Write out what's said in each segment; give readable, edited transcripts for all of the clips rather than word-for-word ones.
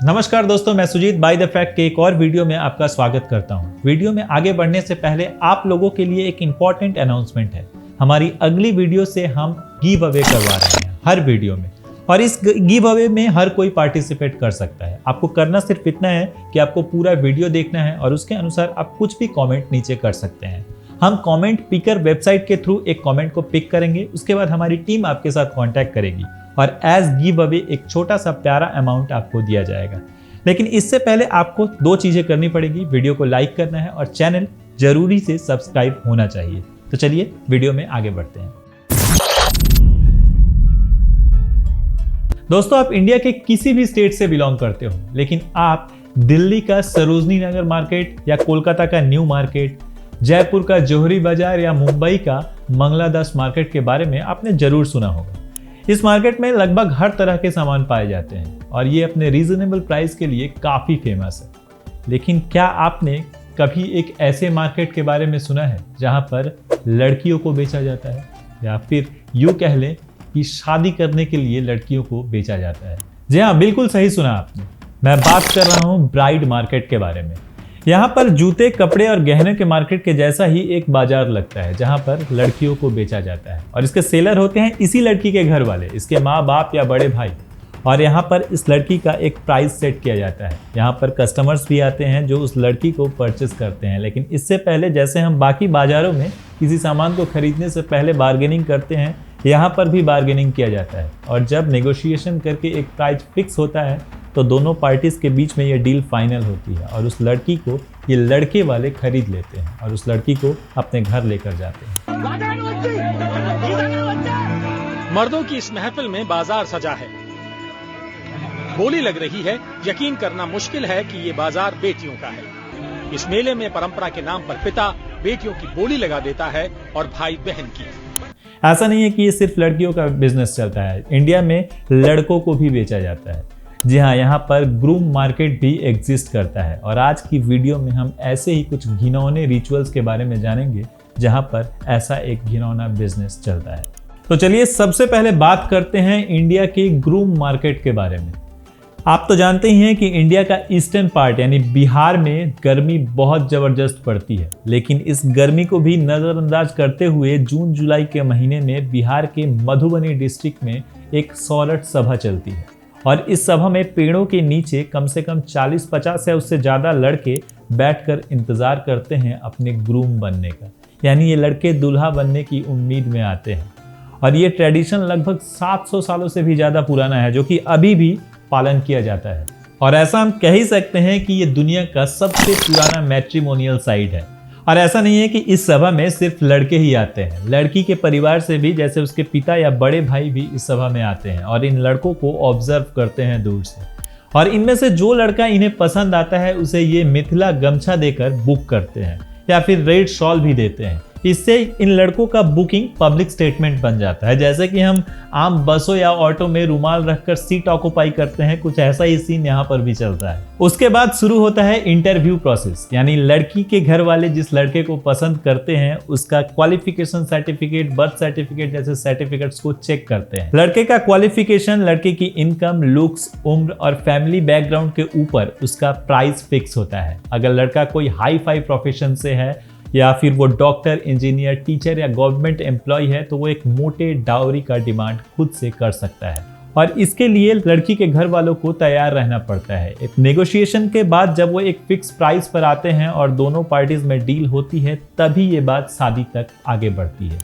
नमस्कार दोस्तों, मैं सुजीत बाय द फैक्ट के एक और वीडियो में आपका स्वागत करता हूं। वीडियो में आगे बढ़ने से पहले आप लोगों के लिए एक इंपॉर्टेंट अनाउंसमेंट है। हमारी अगली वीडियो से हम गिव अवे करवा रहे हैं हर वीडियो में, और इस गिव अवे में हर कोई पार्टिसिपेट कर सकता है। आपको करना सिर्फ इतना है कि आपको पूरा वीडियो देखना है और उसके अनुसार आप कुछ भी कॉमेंट नीचे कर सकते हैं। हम कमेंट पिकर वेबसाइट के थ्रू एक कमेंट को पिक करेंगे, उसके बाद हमारी टीम आपके साथ कांटेक्ट करेगी और एज गिव अवे एक छोटा सा प्यारा अमाउंट आपको दिया जाएगा। लेकिन इससे पहले आपको दो चीजें करनी पड़ेगी। वीडियो को लाइक करना है और चैनल जरूरी से सब्सक्राइब होना चाहिए। तो चलिए वीडियो में आगे बढ़ते हैं। दोस्तों, आप इंडिया के किसी भी स्टेट से बिलोंग करते हो, लेकिन आप दिल्ली का सरोजनी नगर मार्केट या कोलकाता का न्यू मार्केट, जयपुर का जोहरी बाजार या मुंबई का मंगला दास मार्केट के बारे में आपने जरूर सुना होगा। इस मार्केट में लगभग हर तरह के सामान पाए जाते हैं और ये अपने रीजनेबल प्राइस के लिए काफी फेमस है। लेकिन क्या आपने कभी एक ऐसे मार्केट के बारे में सुना है जहां पर लड़कियों को बेचा जाता है, या फिर यूं कह लें कि शादी करने के लिए लड़कियों को बेचा जाता है? जी हाँ, बिल्कुल सही सुना आपने। मैं बात कर रहा हूँ ब्राइड मार्केट के बारे में। यहाँ पर जूते, कपड़े और गहने के मार्केट के जैसा ही एक बाजार लगता है जहाँ पर लड़कियों को बेचा जाता है, और इसके सेलर होते हैं इसी लड़की के घर वाले, इसके माँ बाप या बड़े भाई। और यहाँ पर इस लड़की का एक प्राइस सेट किया जाता है। यहाँ पर कस्टमर्स भी आते हैं जो उस लड़की को परचेस करते हैं। लेकिन इससे पहले, जैसे हम बाकी बाजारों में किसी सामान को खरीदने से पहले बार्गेनिंग करते हैं, यहाँ पर भी बार्गेनिंग किया जाता है। और जब नेगोशिएशन करके एक प्राइस फिक्स होता है तो दोनों पार्टीज के बीच में ये डील फाइनल होती है और उस लड़की को ये लड़के वाले खरीद लेते हैं और उस लड़की को अपने घर लेकर जाते हैं। मर्दों की इस महफिल में बाजार सजा है। बोली लग रही है, यकीन करना मुश्किल है कि ये बाजार बेटियों का है। इस मेले में परंपरा के नाम पर पिता बेटियों की बोली लगा देता है और भाई बहन की। ऐसा नहीं है कि ये सिर्फ लड़कियों का बिजनेस चलता है, इंडिया में लड़कों को भी बेचा जाता है। जी हाँ, यहाँ पर ग्रूम मार्केट भी एग्जिस्ट करता है। और आज की वीडियो में हम ऐसे ही कुछ घिनौने रिचुअल्स के बारे में जानेंगे जहाँ पर ऐसा एक घिनौना बिजनेस चलता है। तो चलिए सबसे पहले बात करते हैं इंडिया के ग्रूम मार्केट के बारे में। आप तो जानते ही हैं कि इंडिया का ईस्टर्न पार्ट यानी बिहार में गर्मी बहुत ज़बरदस्त पड़ती है। लेकिन इस गर्मी को भी नज़रअंदाज करते हुए जून जुलाई के महीने में बिहार के मधुबनी डिस्ट्रिक्ट में एक सौरठ सभा चलती है। और इस सभा में पेड़ों के नीचे कम से कम 40-50 या उससे ज़्यादा लड़के बैठकर इंतज़ार करते हैं अपने ग्रूम बनने का। यानी ये लड़के दूल्हा बनने की उम्मीद में आते हैं। और ये ट्रेडिशन लगभग 700 सालों से भी ज़्यादा पुराना है, जो कि अभी भी पालन किया जाता है। और ऐसा हम कह ही सकते हैं कि ये दुनिया का सबसे पुराना मैट्रिमोनियल साइट है। और ऐसा नहीं है कि इस सभा में सिर्फ लड़के ही आते हैं, लड़की के परिवार से भी, जैसे उसके पिता या बड़े भाई भी इस सभा में आते हैं और इन लड़कों को ऑब्जर्व करते हैं दूर से। और इनमें से जो लड़का इन्हें पसंद आता है उसे ये मिथिला गमछा देकर बुक करते हैं या फिर रेड शॉल भी देते हैं। इससे इन लड़कों का बुकिंग पब्लिक स्टेटमेंट बन जाता है। जैसे कि हम आम बसों या ऑटो में रुमाल रखकर सीट ऑक्युपाई करते हैं, कुछ ऐसा ही सीन यहाँ पर भी चलता है। उसके बाद शुरू होता है इंटरव्यू प्रोसेस, यानी लड़की के घर वाले जिस लड़के को पसंद करते हैं उसका क्वालिफिकेशन सर्टिफिकेट, बर्थ सर्टिफिकेट जैसे सर्टिफिकेट्स को चेक करते हैं। लड़के का क्वालिफिकेशन, लड़के की इनकम, लुक्स, उम्र और फैमिली बैकग्राउंड के ऊपर उसका प्राइस फिक्स होता है। अगर लड़का कोई हाई फाई प्रोफेशन से है या फिर वो डॉक्टर, इंजीनियर, टीचर या गवर्नमेंट एम्प्लॉय है तो वो एक मोटे डाउरी का डिमांड खुद से कर सकता है। और इसके लिए लड़की के घर वालों को तैयार रहना पड़ता है। एक नेगोशिएशन के बाद जब वो एक फिक्स प्राइस पर आते हैं और दोनों पार्टीज में डील होती है, तभी ये बात शादी तक आगे बढ़ती है।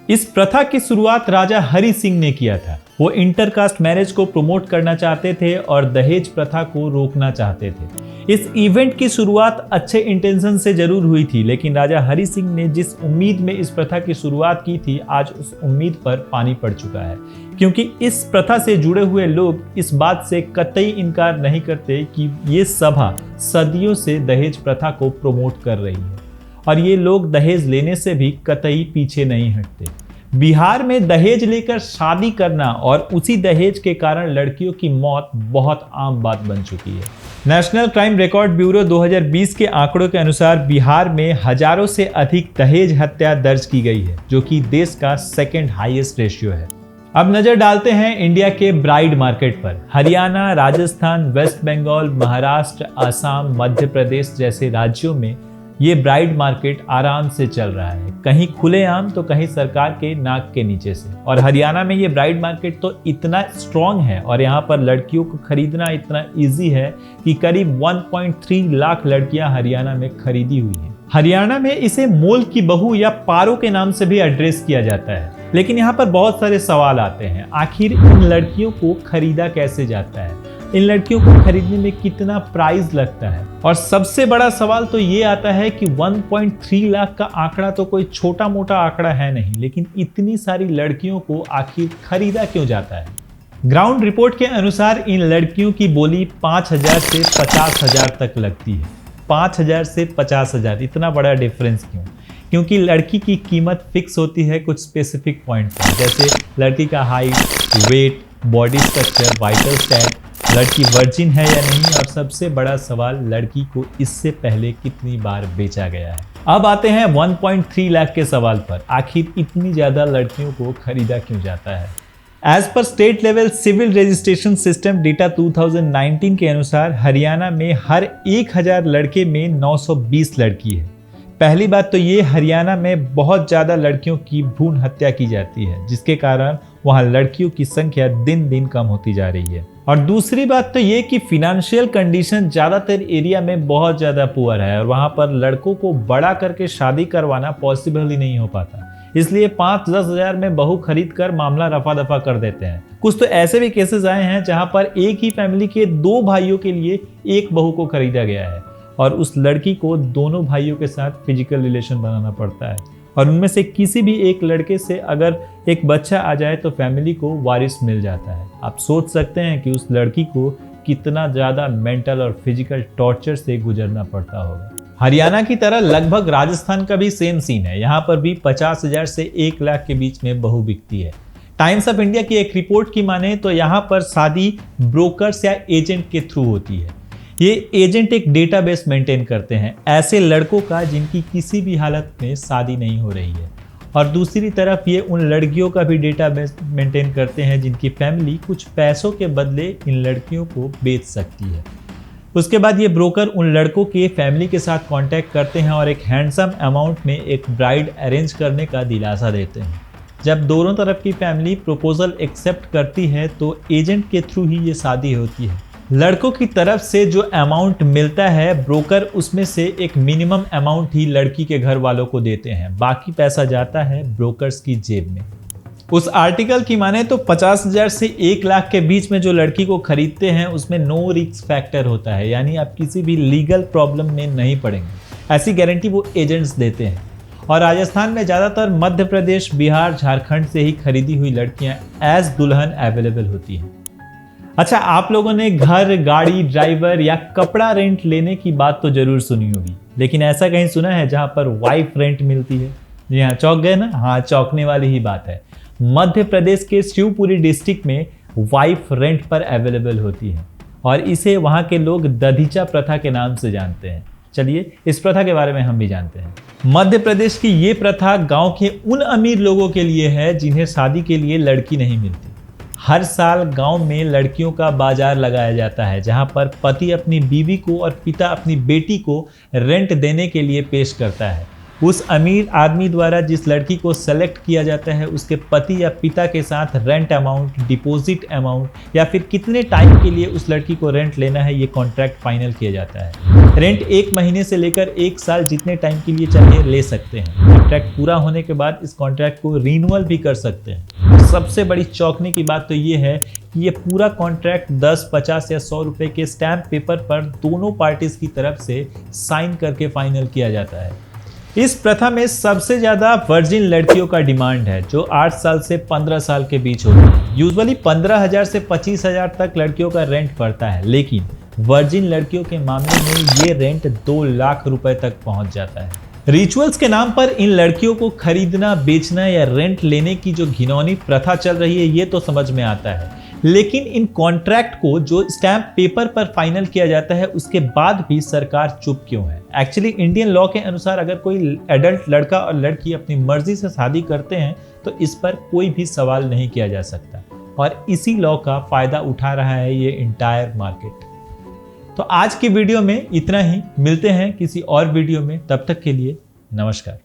इस प्रथा की शुरुआत राजा हरि सिंह ने किया था। वो इंटरकास्ट मैरिज को प्रमोट करना चाहते थे और दहेज प्रथा को रोकना चाहते थे। इस इवेंट की शुरुआत अच्छे इंटेंशन से जरूर हुई थी, लेकिन राजा हरि सिंह ने जिस उम्मीद में इस प्रथा की शुरुआत की थी, आज उस उम्मीद पर पानी पड़ चुका है। क्योंकि इस प्रथा से जुड़े हुए लोग इस बात से कतई इनकार नहीं करते कि ये सभा सदियों से दहेज प्रथा को प्रमोट कर रही है और ये लोग दहेज लेने से भी कतई पीछे नहीं हटते। बिहार में दहेज लेकर शादी करना और उसी दहेज के कारण लड़कियों की मौत बहुत आम बात बन चुकी है। नेशनल क्राइम रिकॉर्ड ब्यूरो 2020 के आंकड़ों के अनुसार बिहार में हजारों से अधिक दहेज हत्या दर्ज की गई है, जो कि देश का सेकंड हाईएस्ट रेशियो है। अब नजर डालते हैं इंडिया के ब्राइड मार्केट पर। हरियाणा, राजस्थान, वेस्ट बंगाल, महाराष्ट्र, असम, मध्य प्रदेश जैसे राज्यों में ये ब्राइड मार्केट आराम से चल रहा है, कहीं खुलेआम तो कहीं सरकार के नाक के नीचे से। और हरियाणा में ये ब्राइड मार्केट तो इतना स्ट्रॉन्ग है और यहाँ पर लड़कियों को खरीदना इतना इजी है कि करीब 1.3 लाख लड़कियां हरियाणा में खरीदी हुई हैं। हरियाणा में इसे मोल की बहू या पारो के नाम से भी एड्रेस किया जाता है। लेकिन यहाँ पर बहुत सारे सवाल आते हैं, आखिर इन लड़कियों को खरीदा कैसे जाता है, इन लड़कियों को खरीदने में कितना प्राइस लगता है। और सबसे बड़ा सवाल तो ये आता है कि 1.3 लाख का आंकड़ा तो कोई छोटा मोटा आंकड़ा है नहीं, लेकिन इतनी सारी लड़कियों को आखिर खरीदा क्यों जाता है। ग्राउंड रिपोर्ट के अनुसार इन लड़कियों की बोली 5,000 से 50,000 तक लगती है। 5,000 से 50,000, इतना बड़ा डिफरेंस क्यों? क्योंकि लड़की की कीमत फिक्स होती है कुछ स्पेसिफिक पॉइंट पर, जैसे लड़की का height, weight, body structure, vital stat, लड़की वर्जिन है या नहीं, और सबसे बड़ा सवाल लड़की को इससे पहले कितनी बार बेचा गया है। अब आते हैं 1.3 लाख के सवाल पर, आखिर इतनी ज्यादा लड़कियों को खरीदा क्यों जाता है। As per state level civil registration system data 2019 के अनुसार हरियाणा में हर 1000 लड़के में 920 लड़की है। पहली बात तो ये, हरियाणा में बहुत ज़्यादा लड़कियों की भ्रूण हत्या की जाती है, जिसके कारण वहाँ लड़कियों की संख्या दिन दिन कम होती जा रही है। और दूसरी बात तो ये कि फिनेंशियल कंडीशन ज़्यादातर एरिया में बहुत ज़्यादा पुअर है और वहाँ पर लड़कों को बड़ा करके शादी करवाना पॉसिबल ही नहीं हो पाता, इसलिए 5-10 हज़ार में बहू खरीद कर मामला रफा दफा कर देते हैं। कुछ तो ऐसे भी केसेस आए हैं जहाँ पर एक ही फैमिली के 2 भाइयों के लिए एक बहू को खरीदा गया है और उस लड़की को दोनों भाइयों के साथ फिजिकल रिलेशन बनाना पड़ता है, और उनमें से किसी भी एक लड़के से अगर एक बच्चा आ जाए तो फैमिली को वारिस मिल जाता है। आप सोच सकते हैं कि उस लड़की को कितना ज़्यादा मेंटल और फिजिकल टॉर्चर से गुजरना पड़ता होगा। हरियाणा की तरह लगभग राजस्थान का भी सेम सीन है। यहाँ पर भी 50,000 से 1 लाख के बीच में बहू बिकती है। टाइम्स ऑफ इंडिया की एक रिपोर्ट की माने तो यहाँ पर शादी ब्रोकर्स या एजेंट के थ्रू होती है। ये एजेंट एक डेटाबेस मेंटेन करते हैं ऐसे लड़कों का जिनकी किसी भी हालत में शादी नहीं हो रही है, और दूसरी तरफ ये उन लड़कियों का भी डेटाबेस मेंटेन करते हैं जिनकी फैमिली कुछ पैसों के बदले इन लड़कियों को बेच सकती है। उसके बाद ये ब्रोकर उन लड़कों के फैमिली के साथ कांटेक्ट करते हैं और एक हैंडसम अमाउंट में एक ब्राइड अरेंज करने का दिलासा देते हैं। जब दोनों तरफ की फैमिली प्रपोजल एक्सेप्ट करती है तो एजेंट के थ्रू ही ये शादी होती है। लड़कों की तरफ से जो अमाउंट मिलता है ब्रोकर उसमें से एक मिनिमम अमाउंट ही लड़की के घर वालों को देते हैं, बाकी पैसा जाता है ब्रोकर्स की जेब में। उस आर्टिकल की माने तो 50,000 से 1 लाख के बीच में जो लड़की को खरीदते हैं उसमें नो रिस्क फैक्टर होता है, यानी आप किसी भी लीगल प्रॉब्लम में नहीं पड़ेंगे, ऐसी गारंटी वो एजेंट्स देते हैं। और राजस्थान में ज़्यादातर मध्य प्रदेश, बिहार, झारखंड से ही खरीदी हुई लड़कियां एज दुल्हन अवेलेबल होती हैं। अच्छा, आप लोगों ने घर, गाड़ी, ड्राइवर या कपड़ा रेंट लेने की बात तो जरूर सुनी होगी, लेकिन ऐसा कहीं सुना है जहां पर वाइफ रेंट मिलती है? जी हाँ, चौंक गए ना? हाँ, चौंकने वाली ही बात है। मध्य प्रदेश के शिवपुरी डिस्ट्रिक्ट में वाइफ रेंट पर अवेलेबल होती है और इसे वहां के लोग दधीचा प्रथा के नाम से जानते हैं। चलिए इस प्रथा के बारे में हम भी जानते हैं। मध्य प्रदेश की ये प्रथा गांव के उन अमीर लोगों के लिए है जिन्हें शादी के लिए लड़की नहीं मिलती। हर साल गांव में लड़कियों का बाजार लगाया जाता है जहां पर पति अपनी बीवी को और पिता अपनी बेटी को रेंट देने के लिए पेश करता है। उस अमीर आदमी द्वारा जिस लड़की को सेलेक्ट किया जाता है उसके पति या पिता के साथ रेंट अमाउंट, डिपॉजिट अमाउंट या फिर कितने टाइम के लिए उस लड़की को रेंट लेना है, ये कॉन्ट्रैक्ट फाइनल किया जाता है। रेंट 1 महीने से लेकर 1 साल जितने टाइम के लिए चाहे ले सकते हैं। कॉन्ट्रैक्ट पूरा होने के बाद इस कॉन्ट्रैक्ट को रिन्यूअल भी कर सकते हैं। सबसे बड़ी चौंकने की बात तो ये है कि ये पूरा कॉन्ट्रैक्ट 10, 50 या 100 रुपए के स्टैम्प पेपर पर दोनों पार्टीज की तरफ से साइन करके फाइनल किया जाता है। इस प्रथा में सबसे ज्यादा वर्जिन लड़कियों का डिमांड है जो 8 साल से 15 साल के बीच होती है। यूजुअली 15,000 से 25,000 तक लड़कियों का रेंट पड़ता है, लेकिन वर्जिन लड़कियों के मामले में ये रेंट 2 लाख रुपए तक पहुंच जाता है। रिचुअल्स के नाम पर इन लड़कियों को खरीदना, बेचना या रेंट लेने की जो घिनौनी प्रथा चल रही है ये तो समझ में आता है, लेकिन इन कॉन्ट्रैक्ट को जो स्टैम्प पेपर पर फाइनल किया जाता है उसके बाद भी सरकार चुप क्यों है? एक्चुअली इंडियन लॉ के अनुसार अगर कोई एडल्ट लड़का और लड़की अपनी मर्जी से शादी करते हैं तो इस पर कोई भी सवाल नहीं किया जा सकता, और इसी लॉ का फायदा उठा रहा है ये इंटायर मार्केट। तो आज की वीडियो में इतना ही, मिलते हैं किसी और वीडियो में, तब तक के लिए नमस्कार।